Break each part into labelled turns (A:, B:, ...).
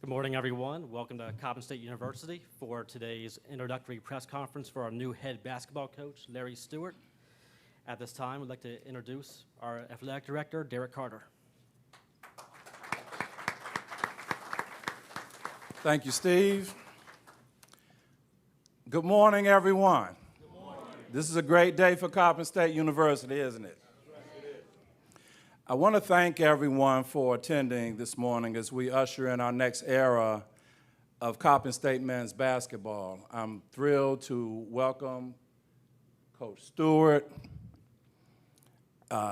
A: Good morning, everyone. Welcome to Coppin State University for today's introductory press conference for our new head basketball coach, Larry Stewart. At this time, we'd like to introduce our athletic director, Derek Carter.
B: Thank you, Steve. Good morning, everyone.
C: Good morning.
B: This is a great day for Coppin State University, isn't it? I want to thank everyone for attending this morning as we usher in our next era of Coppin State men's basketball. I'm thrilled to welcome Coach Stewart,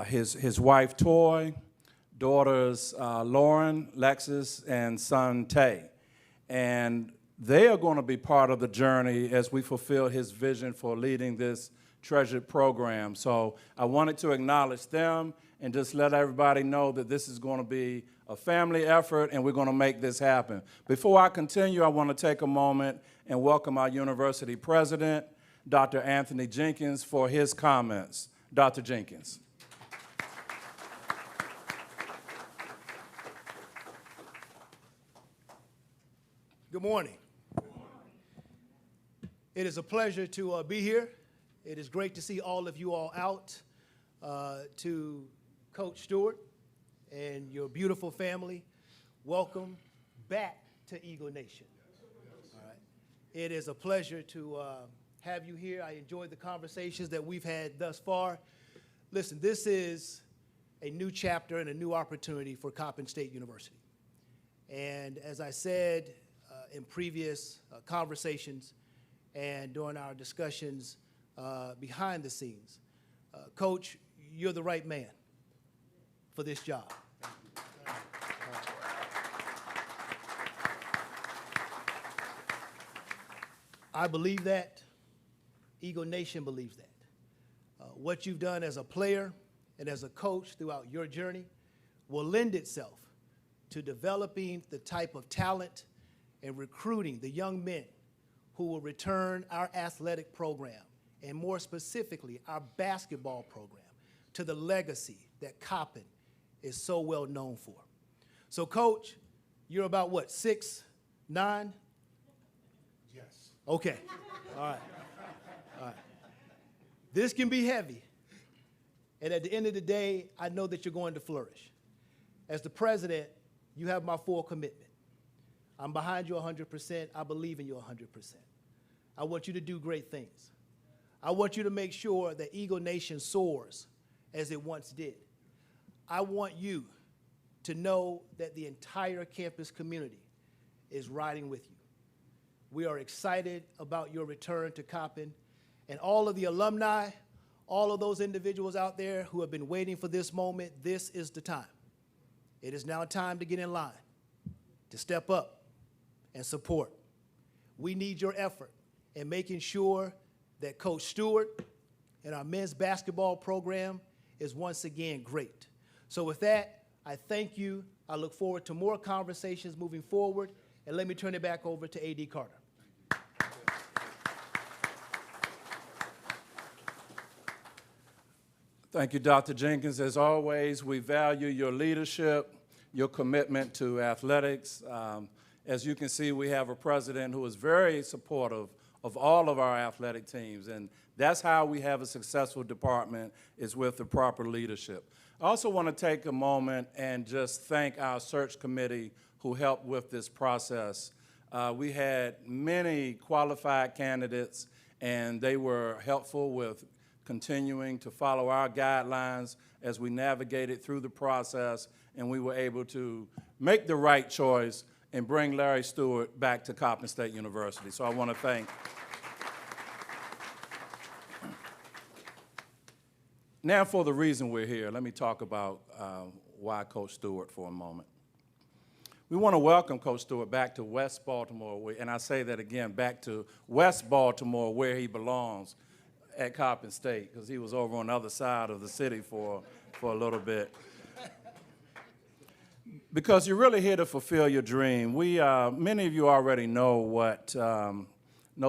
B: his wife Toy, daughters Lauren, Lexis, and son Tay. And they are going to be part of the journey as we fulfill his vision for leading this treasured program. So I wanted to acknowledge them and just let everybody know that this is going to be a family effort and we're going to make this happen. Before I continue, I want to take a moment and welcome our university president, Dr. Anthony Jenkins, for his comments. Dr. Jenkins.
C: Good morning. It is a pleasure to be here. It is great to see all of you all out. To Coach Stewart and your beautiful family, welcome back to Eagle Nation. All right. It is a pleasure to have you here. I enjoyed the conversations that we've had thus far. Listen, this is a new chapter and a new opportunity for Coppin State University. And as I said in previous conversations and during our discussions behind the scenes, Coach, you're the right man for this job. I believe that. Eagle Nation believes that. What you've done as a player and as a coach throughout your journey will lend itself to developing the type of talent and recruiting the young men who will return our athletic program, and more specifically, our basketball program, to the legacy that Coppin is so well known for. So, Coach, you're about what, 6'9"?
D: Yes.
C: Okay. All right. All right. This can be heavy. And at the end of the day, I know that you're going to flourish. As the president, you have my full commitment. I'm behind you 100%. I believe in you 100%. I want you to do great things. I want you to make sure that Eagle Nation soars as it once did. I want you to know that the entire campus community is riding with you. We are excited about your return to Coppin, and all of the alumni, all of those individuals out there who have been waiting for this moment, this is the time. It is now time to get in line, to step up and support. We need your effort in making sure that Coach Stewart and our men's basketball program is once again great. So with that, I thank you. I look forward to more conversations moving forward, and let me turn it back over to A.D. Carter.
B: Thank you, Dr. Jenkins. As always, we value your leadership, your commitment to athletics. As you can see, we have a president who is very supportive of all of our athletic teams, and that's how we have a successful department, is with the proper leadership. I also want to take a moment and just thank our search committee who helped with this process. We had many qualified candidates, and they were helpful with continuing to follow our guidelines as we navigated through the process, and we were able to make the right choice and bring Larry Stewart back to Coppin State University. So I want to thank. Now for the reason we're here, let me talk about why Coach Stewart for a moment. We want to welcome Coach Stewart back to West Baltimore, and I say that again, back to West Baltimore, where he belongs at Coppin State, because he was over on the other side of the city for a little bit. Because you're really here to fulfill your dream. Many of you already know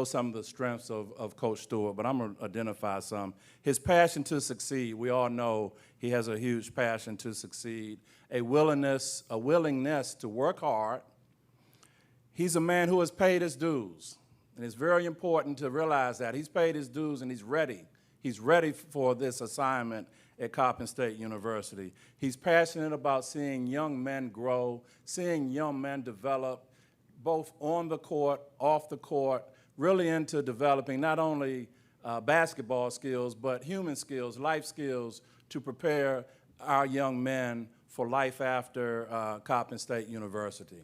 B: some of the strengths of Coach Stewart, but I'm going to identify some. His passion to succeed. We all know he has a huge passion to succeed. A willingness to work hard, He's a man who has paid his dues, and it's very important to realize that. He's paid his dues, and he's ready. He's ready for this assignment at Coppin State University. He's passionate about seeing young men grow, seeing young men develop, both on the court, off the court, really into developing not only basketball skills, but human skills, life skills, to prepare our young men for life after Coppin State University.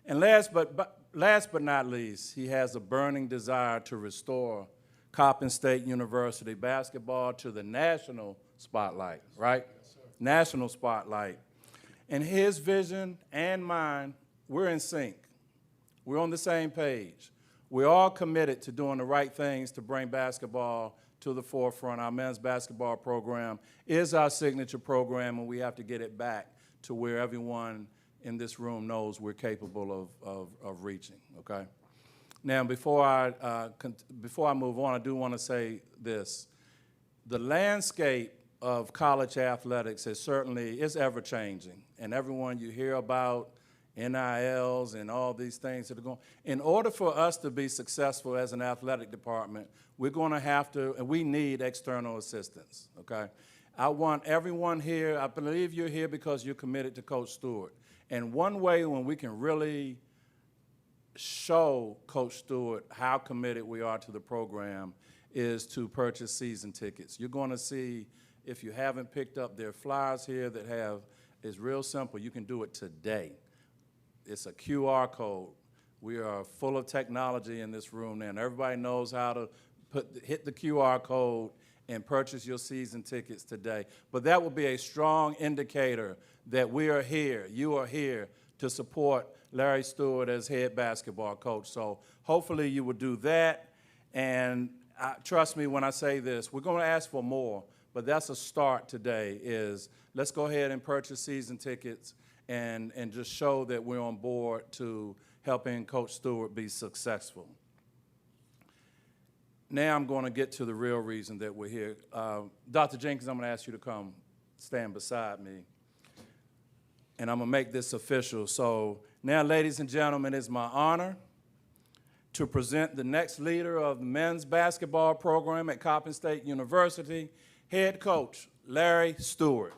B: And last but not least, he has a burning desire to restore Coppin State University basketball to the national spotlight, right? Yes, national spotlight. And his vision and mine, we're in sync. We're on the same page. We're all committed to doing the right things to bring basketball to the forefront. Our men's basketball program is our signature program, and we have to get it back to where everyone in this room knows we're capable of reaching, okay? Now, before I move on, I do want to say this. The landscape of college athletics is ever-changing, and everyone you hear about, NILs and all these things that are going. In order for us to be successful as an athletic department, we're going to have to, and we need external assistance, okay? I want everyone here, I believe you're here because you're committed to Coach Stewart. And one way when we can really show Coach Stewart how committed we are to the program is to purchase season tickets. You're going to see, if you haven't picked up their flyers here that have, it's real simple, you can do it today. It's a QR code. We are full of technology in this room now, and everybody knows how to hit the QR code and purchase your season tickets today. But that will be a strong indicator that we are here, you are here, to support Larry Stewart as head basketball coach. So hopefully you will do that, and trust me when I say this, we're going to ask for more, but that's a start today, is let's go ahead and purchase season tickets and just show that we're on board to helping Coach Stewart be successful. Now I'm going to get to the real reason that we're here. Dr. Jenkins, I'm going to ask you to come stand beside me, and I'm going to make this official. So now, ladies and gentlemen, it's my honor to present the next leader of the men's basketball program at Coppin State University, head coach Larry Stewart.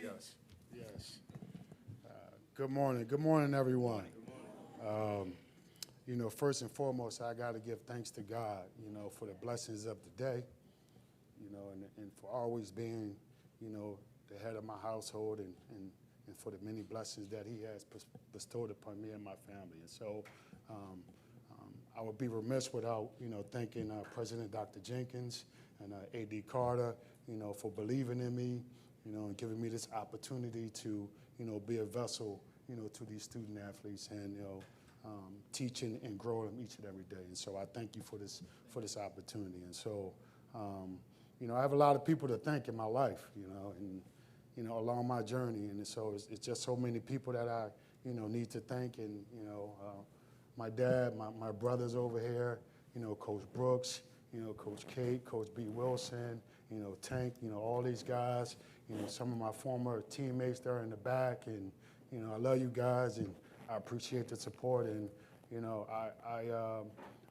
B: Yes.
D: Yes. Good morning. Good morning, everyone. You know, first and foremost, I got to give thanks to God, you know, for the blessings of the day, you know, and for always being, you know, the head of my household and for the many blessings that he has bestowed upon me and my family. And so I would be remiss without, you know, thanking President Dr. Jenkins and A.D. Carter, you know, for believing in me, you know, and giving me this opportunity to, you know, be a vessel, you know, to these student athletes and, you know, teaching and growing them each and every day. And so I thank you for this opportunity. And so, you know, I have a lot of people to thank in my life, you know, and, you know, along my journey. And so it's just so many people that I, you know, need to thank. And, you know, my dad, my brothers over here, you know, Coach Brooks, you know, Coach Kate, Coach B. Wilson, you know, Tank, you know, all these guys, you know, some of my former teammates there in the back. And, you know, I love you guys, and I appreciate the support. And, you know,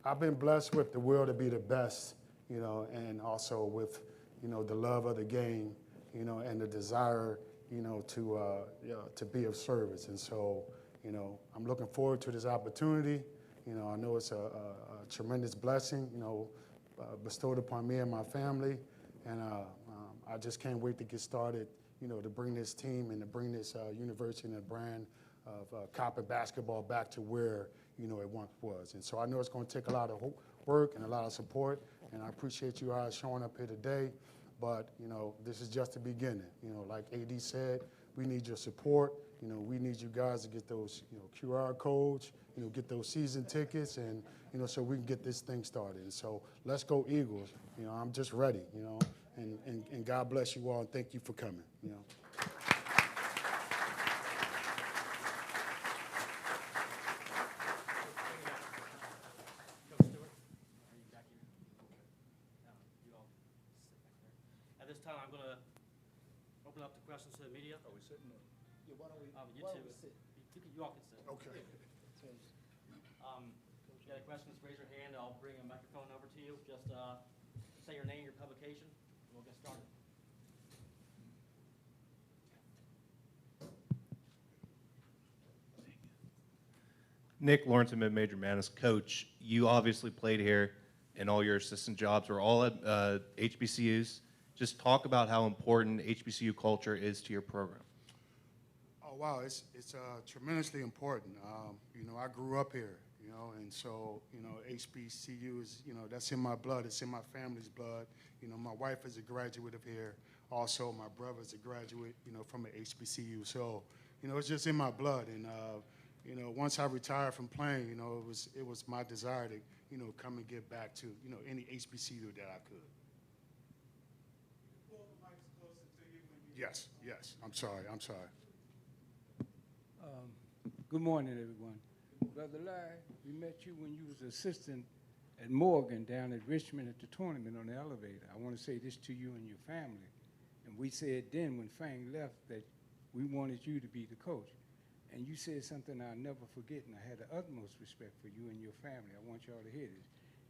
D: I've been blessed with the will to be the best, you know, and also with, you know, the love of the game, you know, and the desire, you know, to be of service. And so, you know, I'm looking forward to this opportunity. You know, I know it's a tremendous blessing, you know, bestowed upon me and my family. And I just can't wait to get started, you know, to bring this team and to bring this university and the brand of Coppin basketball back to where, you know, it once was. And so I know it's going to take a lot of work and a lot of support, and I appreciate you guys showing up here today. But, you know, this is just the beginning. You know, like AD said, we need your support, you know, we need you guys to get those, you know, QR codes, you know, get those season tickets, and, you know, so we can get this thing started. And so let's go Eagles. You know, I'm just ready, you know, and God bless you all, and thank you for coming, you know.
A: Coach Stewart, are you back here? You all sit back there. At this time, I'm going to open up the questions to the media.
C: Are we sitting or? Yeah, why don't we,
A: You
C: why
A: two,
C: don't we sit?
A: you all can sit.
D: Okay.
A: If you got any questions, raise your hand. I'll bring a microphone over to you. Just say your name, your publication, and we'll get started.
E: Nick Lawrence, Mid-Major Madness coach. You obviously played here, and all your assistant jobs were all at HBCUs. Just talk about how important HBCU culture is to your program.
D: Oh, wow, it's tremendously important. You know, I grew up here, you know, and so, you know, HBCU is, you know, that's in my blood. It's in my family's blood. You know, my wife is a graduate of here. Also, my brother's a graduate, you know, from an HBCU. So, you know, it's just in my blood. And, you know, once I retired from playing, you know, it was my desire to, you know, come and give back to, you know, any HBCU that I could.
F: Pull the mics closer to you when you.
D: Yes, yes. I'm sorry.
F: Good morning, everyone. Brother Larry, we met you when you was assistant at Morgan down at Richmond at the tournament on the elevator. I want to say this to you and your family. And we said then when Fang left that we wanted you to be the coach. And you said something I'll never forget, and I had the utmost respect for you and your family. I want y'all to hear this.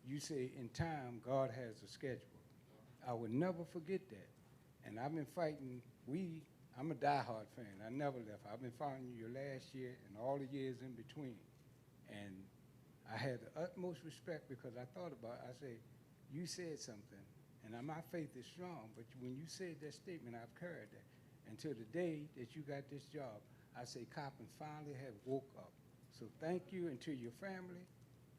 F: You say, in time, God has a schedule. I would never forget that. And I've been fighting, I'm a diehard fan. I never left. I've been following you your last year and all the years in between. And I had the utmost respect because I thought about it. I say, you said something, and my faith is strong, but when you said that statement, I've carried that. Until the day that you got this job, I say Coppin finally have woke up. So thank you, and to your family.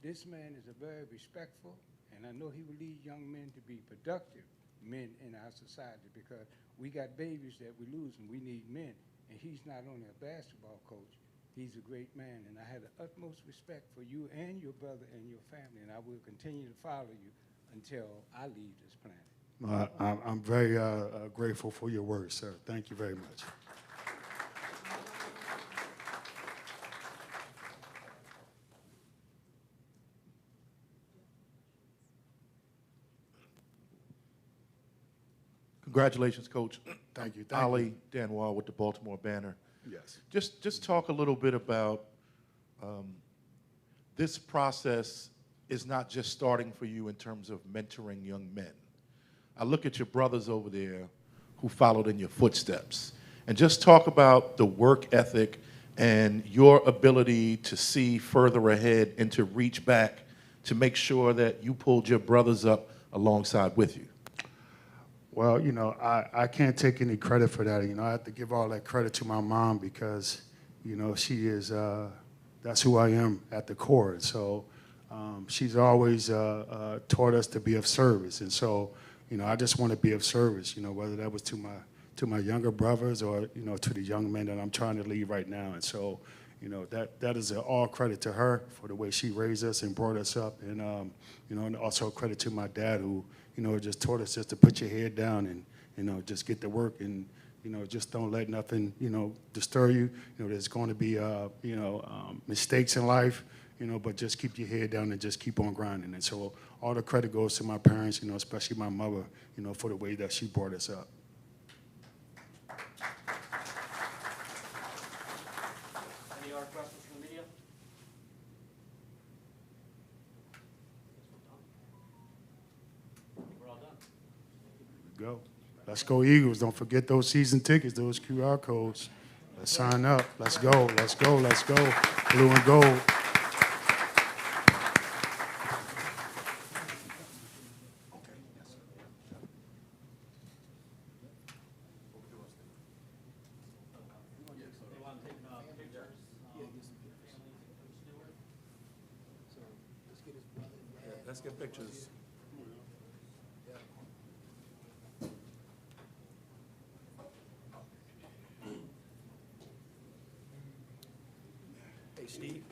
F: This man is a very respectful, and I know he will lead young men to be productive men in our society, because we got babies that we lose, and we need men. And he's not only a basketball coach, he's a great man. And I had the utmost respect for you and your brother and your family, and I will continue to follow you until I leave this planet.
D: I'm very grateful for your words, sir. Thank you very much.
G: Congratulations, Coach.
D: Thank you.
G: Ali Danwall with the Baltimore Banner.
D: Yes.
G: Just talk a little bit about this process is not just starting for you in terms of mentoring young men. I look at your brothers over there who followed in your footsteps, and just talk about the work ethic and your ability to see further ahead and to reach back to make sure that you pulled your brothers up alongside with you.
D: Well, you know, I can't take any credit for that. You know, I have to give all that credit to my mom because, you know, she is, that's who I am at the core. And so she's always taught us to be of service. And so, you know, I just want to be of service, you know, whether that was to my younger brothers or, you know, to the young men that I'm trying to lead right now. And so, you know, that is all credit to her for the way she raised us and brought us up. And, you know, and also credit to my dad who, you know, just taught us just to put your head down and, you know, just get to work and, you know, just don't let nothing, you know, disturb you. You know, there's going to be, you know, mistakes in life, you know, but just keep your head down and just keep on grinding. And so all the credit goes to my parents, you know, especially my mother, you know, for the way that she brought us up.
A: Any other questions from the media? We're all done.
D: Go. Let's go Eagles. Don't forget those season tickets, those QR codes. Let's sign up. Let's go. Let's go. Let's go. Blue and gold.
A: They want to take pictures, families and Coach Stewart.
C: So let's get his brother and dad.
B: Let's get pictures.
C: Steve.